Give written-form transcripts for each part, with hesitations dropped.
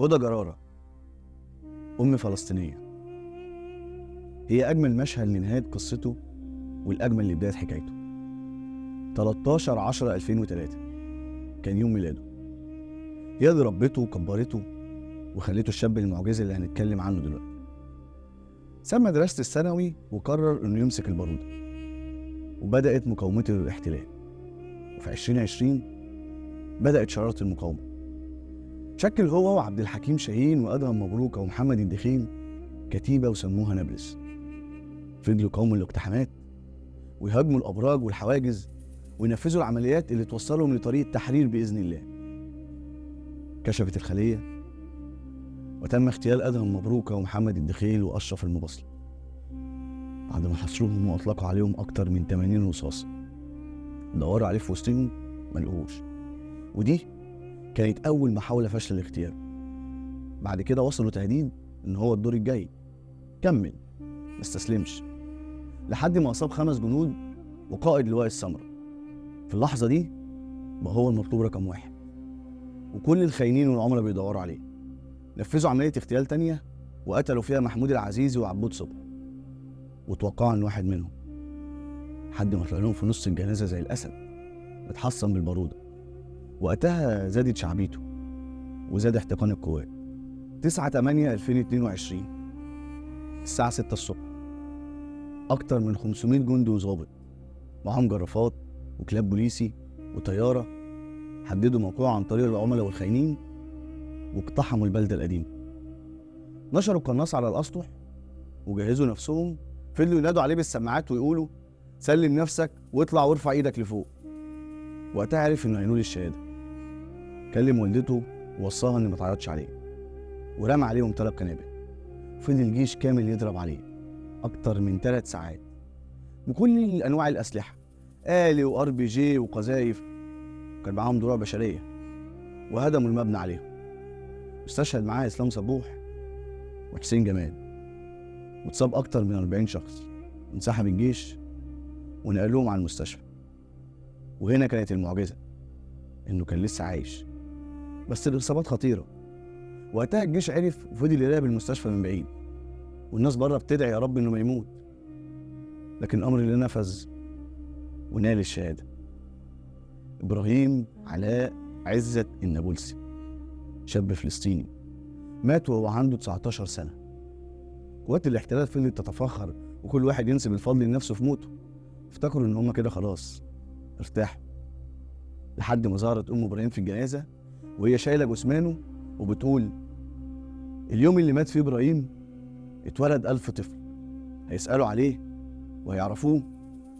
هدى جرارة، أم فلسطينية، هي أجمل مشهد لنهاية قصته والأجمل لبداية حكايته. 13/10/2003 كان يوم ميلاده. هي اللي ربته وكبرته وخلته الشاب المعجزة اللي هنتكلم عنه دلوقتي. ساب مدرسة الثانوي وقرر إنه يمسك البارودة، وبدأت مقاومته للاحتلال. وفي 2020 بدأت شرارة المقاومة. شكل هو وعبد الحكيم شاهين وأدهم مبروك ومحمد الدخيل كتيبة وسموها نابلس. فضلوا يقاوموا الاقتحامات ويهاجموا الأبراج والحواجز وينفذوا العمليات اللي توصلهم لطريق التحرير بإذن الله. كشفت الخلية وتم اغتيال أدهم مبروك ومحمد الدخيل وأشرف المبصر بعد ما حصروهم وأطلقوا عليهم أكتر من 80 رصاصة. دوروا عليه في وسطهم ملقوهوش، ودي كانت أول محاولة فشل لاغتياله. بعد كده وصلوا تهديد إن هو الدور الجاي كمل مستسلمش، لحد ما أصاب 5 جنود وقائد لواء السمرة. في اللحظة دي بقى هو المطلوب رقم 1، وكل الخاينين والعملاء بيدوروا عليه. نفذوا عملية اغتيال تانية وقتلوا فيها محمود العزيزي وعبود صبحي، وتوقعوا إن واحد منهم، حد ما طلع لهم في نص الجنازة زي الأسد اتحصن بالبارودة. وقتها زادت شعبيته وزاد احتقان القوات. 9/8/2022 الساعة 6 الصبح، أكتر من 500 جندي وظابط معاهم جرافات وكلاب بوليسي وطيارة حددوا موقعه عن طريق العملاء والخاينين واقتحموا البلدة القديمة. نشروا قناص على الأسطح وجهزوا نفسهم. فضلوا ينادوا عليه بالسماعات ويقولوا سلم نفسك واطلع وارفع ايدك لفوق. وقتها عرف انه هينول الشهادة. كلم والدته ووصاها ان ما تعيطش عليه، ورمى عليهم 3 قنابل. فضل جيش كامل يضرب عليه اكتر من 3 ساعات بكل انواع الاسلحه، آلي وار بي جي وقذايف، كان معاهم دروع بشريه، وهدموا المبنى عليهم. استشهد معاه اسلام صبوح وحسين جمال، واتصاب اكتر من 40 شخص. انسحب الجيش ونقلوهم على المستشفى. وهنا كانت المعجزه، انه كان لسه عايش، بس الاصابات خطيره. وقتها الجيش عرف وفضل يراقب المستشفى من بعيد، والناس بره بتدعي يا رب انه ما يموت. لكن الامر اللي نفذ ونال الشهاده ابراهيم علاء عزت النابلسي، شاب فلسطيني مات وهو عنده 19 سنه. قوات الاحتلال فضلت تتفاخر وكل واحد ينسب الفضل لنفسه في موته. افتكروا ان هم كده خلاص ارتاحوا، لحد ما ظهرت ام ابراهيم في الجنازه وهي شايله جثمانه وبتقول اليوم اللي مات فيه ابراهيم اتولد 1000 طفل هيسالوا عليه وهيعرفوه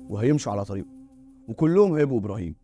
وهيمشوا على طريقه، وكلهم هيبقوا ابراهيم.